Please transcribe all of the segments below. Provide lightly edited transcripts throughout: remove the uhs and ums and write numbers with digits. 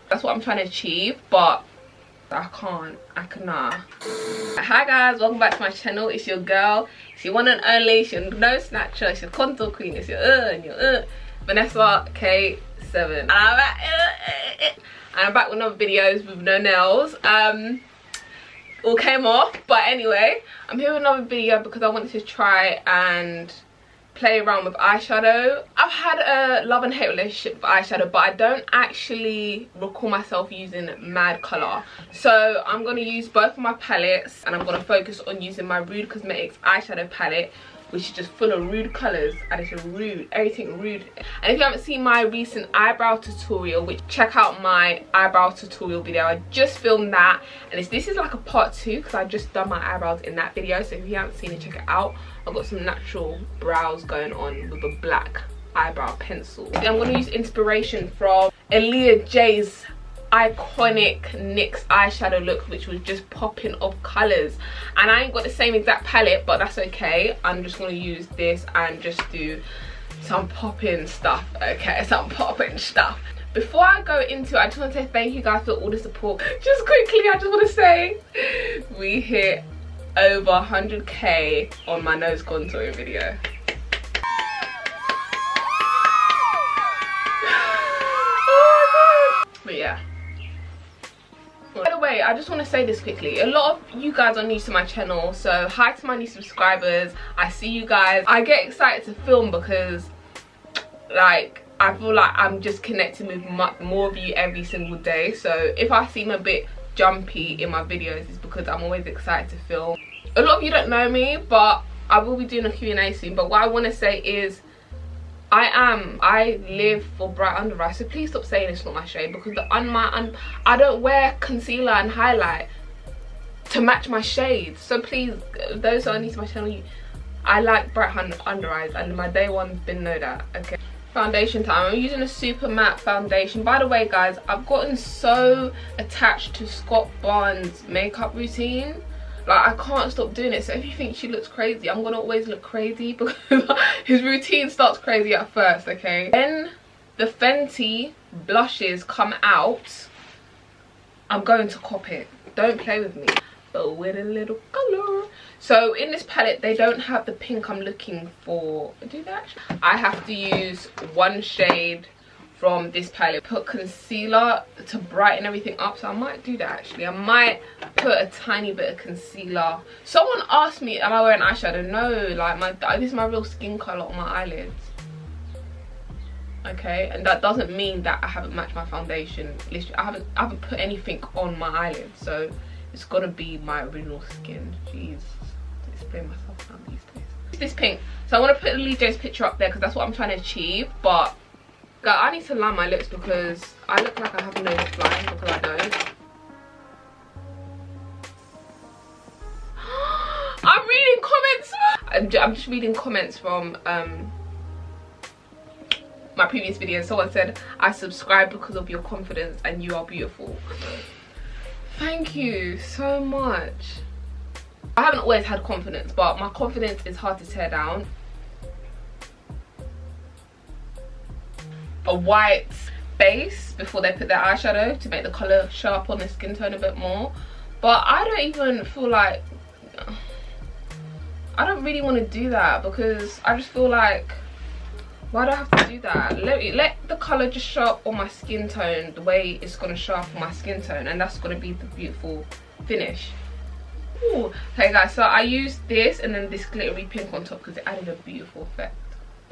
That's what I'm trying to achieve, but I can't. I cannot. Hi guys, welcome back to my channel. It's your girl. It's your one and only. It's your nose snatcher. It's your contour queen. It's your and your VanessaK7. And I'm back with another videos with no nails. All came off, but anyway, I'm here with another video because I wanted to try and play around with eyeshadow. I've had a love and hate relationship with eyeshadow, but I don't actually recall myself using mad colour. So I'm going to use both of my palettes, and I'm going to focus on using my Rude Cosmetics eyeshadow palette, which is just full of rude colours, and it's rude, everything rude. And if you haven't seen my recent eyebrow tutorial, which check out my eyebrow tutorial video, I just filmed that, and this is like a part 2 because I just done my eyebrows in that video. So if you haven't seen it, check it out. I've got some natural brows going on with a black eyebrow pencil. I'm going to use inspiration from Aaliyah J's iconic NYX eyeshadow look, which was just popping off colours. And I ain't got the same exact palette, but that's okay. I'm just going to use this and just do some popping stuff, okay? Some popping stuff. Before I go into it, I just want to say thank you guys for all the support. Just quickly, I just want to say we hit over 100k on my nose contouring video. Oh my god. But yeah. By the way, I just want to say this quickly. A lot of you guys are new to my channel, so hi to my new subscribers. I see you guys. I get excited to film because like I feel like I'm just connecting with more of you every single day. So if I seem a bit jumpy in my videos, it's because I'm always excited to film. A lot of you don't know me, but I will be doing a Q&A soon. But what I want to say is I live for bright under eyes, so please stop saying it's not my shade, because I don't wear concealer and highlight to match my shades. So please, those who are new to my channel, I like bright under eyes, and my day one's been know that, okay? Foundation time. I'm using a super matte foundation. By the way guys, I've gotten so attached to Scott Barnes' makeup routine. Like, I can't stop doing it. So if you think she looks crazy, I'm gonna always look crazy because his routine starts crazy at first, okay? When the Fenty blushes come out, I'm going to cop it. Don't play with me. But with a little colour. So in this palette, they don't have the pink I'm looking for. Do they actually? I have to use one shade from this palette. Put concealer to brighten everything up, so I might do that actually. I might put a tiny bit of concealer. Someone asked me, am I wearing eyeshadow? No, like this is my real skin colour on my eyelids. Okay, and that doesn't mean that I haven't matched my foundation. Literally, I haven't put anything on my eyelids, so it's gotta be my original skin. Jeez, to explain myself now these days. This pink, so I want to put Aaliyah J's picture up there because that's what I'm trying to achieve. But God, I need to line my lips because I look like I have no lip line because I don't. I'm reading comments. I'm just reading comments from my previous video. Someone said, I subscribe because of your confidence and you are beautiful. Thank you so much. I haven't always had confidence, but my confidence is hard to tear down. A white base before they put their eyeshadow to make the colour show up on the skin tone a bit more. But I don't even feel like, I don't really want to do that because I just feel like, why do I have to do that? Let the colour just show up on my skin tone the way it's going to show up on my skin tone, and that's going to be the beautiful finish. Ooh. Okay guys, so I used this and then this glittery pink on top because it added a beautiful effect.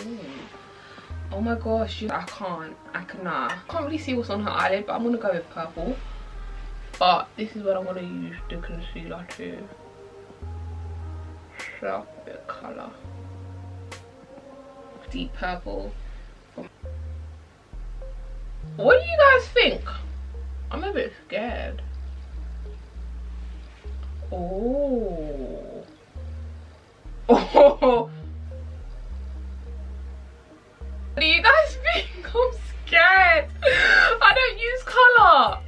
Ooh. Oh my gosh, I cannot. I can't really see what's on her eyelid, but I'm going to go with purple. But this is what I'm going to use the concealer to show up a bit of colour. Deep purple. What do you guys think? I'm a bit scared. Oh. Oh. What do you guys think? I'm scared. I don't use colour.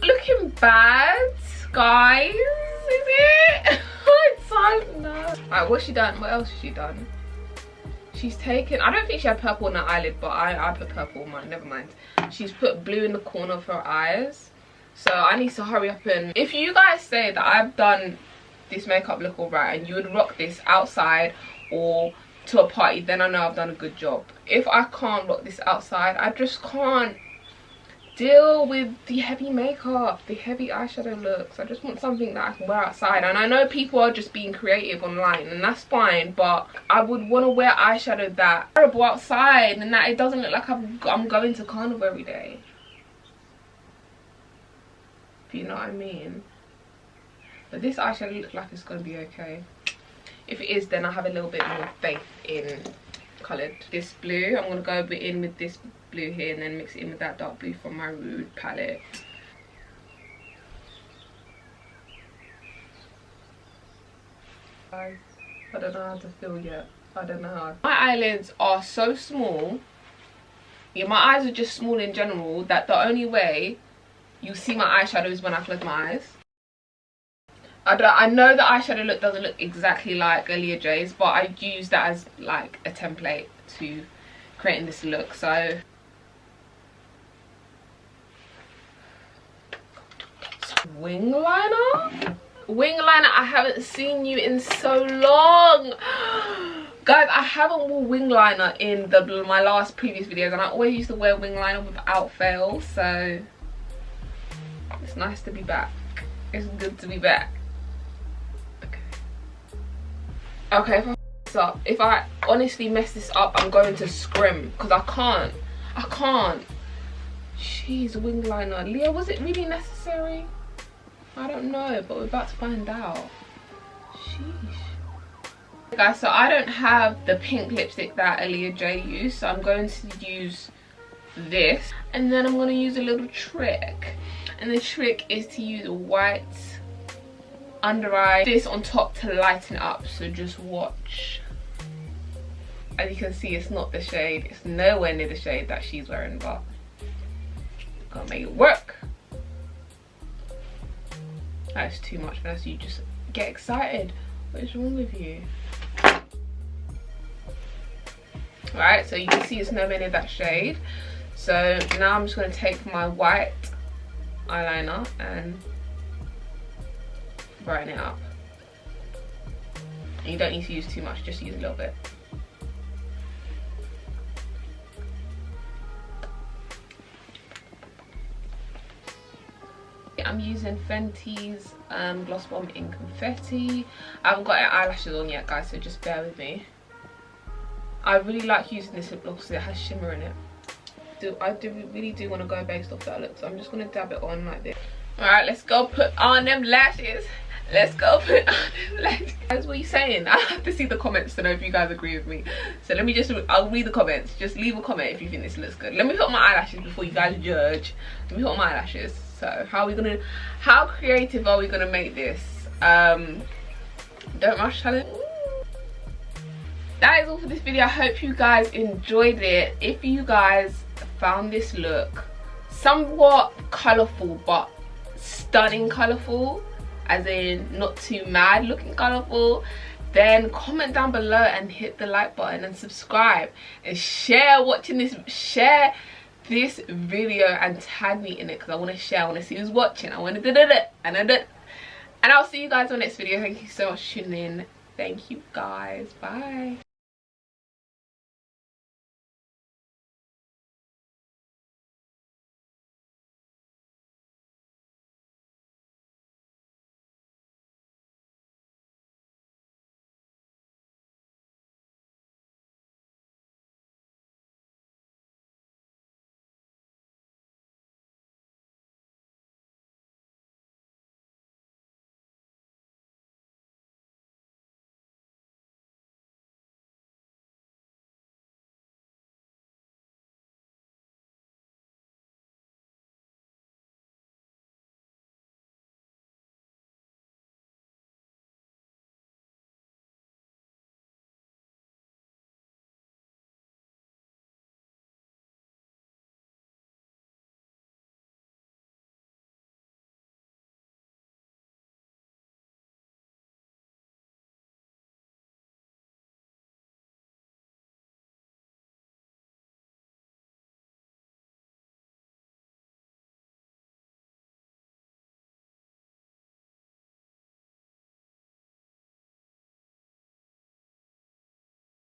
Looking bad, guys. Is it? I don't know. Alright, what's she done? What else has she done? She's taken, I don't think she had purple on her eyelid, but I put purple on mine, never mind. She's put blue in the corner of her eyes. So I need to hurry up. And if you guys say that I've done this makeup look alright and you would rock this outside or to a party, then I know I've done a good job. If I can't rock this outside, I just can't deal with the heavy makeup, the heavy eyeshadow looks. I just want something that I can wear outside. And I know people are just being creative online, and that's fine, but I would want to wear eyeshadow that's wearable outside and that it doesn't look like I'm going to carnival every day, if you know what I mean. But this eyeshadow looks like it's going to be okay. If it is, then I have a little bit more faith in coloured. This blue, I'm going to go a bit in with this blue here and then mix it in with that dark blue from my Rude palette. I don't know how to feel yet. I don't know how. My eyelids are so small. Yeah, my eyes are just small in general, that the only way you see my eyeshadow is when I close my eyes. I know the eyeshadow look doesn't look exactly like Aaliyah J's, but I use that as like a template to creating this look. So wing liner, I haven't seen you in so long. Guys, I haven't worn wing liner in my last previous videos, and I always used to wear wing liner without fail, so it's nice to be back. It's good to be back. Okay, if I honestly mess this up, I'm going to scrim, because I can't. Jeez, wing liner. Leah, was it really necessary? I don't know, but we're about to find out. Sheesh. Guys, so I don't have the pink lipstick that Aaliyah J used, so I'm going to use this, and then I'm going to use a little trick, and the trick is to use a white under eye, this on top to lighten it up. So just watch. As you can see, it's not the shade, it's nowhere near the shade that she's wearing, but gotta make it work. That is too much, Vanessa. You just get excited. What is wrong with you? Right, so you can see it's nowhere near that shade. So now I'm just going to take my white eyeliner and brighten it up. And you don't need to use too much, just use a little bit. I'm using Fenty's Gloss Bomb in Confetti. I haven't got any eyelashes on yet, guys, so just bear with me. I really like using this lip gloss because it has shimmer in it. I really do want to go based off that look, so I'm just going to dab it on like this. Alright, let's go put on them lashes. Let's go put on them lashes. Guys, what are you saying? I have to see the comments to know if you guys agree with me. So let me just, I'll read the comments. Just leave a comment if you think this looks good. Let me put on my eyelashes before you guys judge. Let me put on my eyelashes. So how creative are we gonna make this? Don't rush challenge. That is all for this video. I hope you guys enjoyed it. If you guys found this look somewhat colourful but stunning colourful, as in not too mad looking colourful, then comment down below and hit the like button and subscribe and share this video and tag me in it, because I want to share. I want to see who's watching. I want to do it, and I'll see you guys on the next video. Thank you so much for tuning in. Thank you guys. Bye.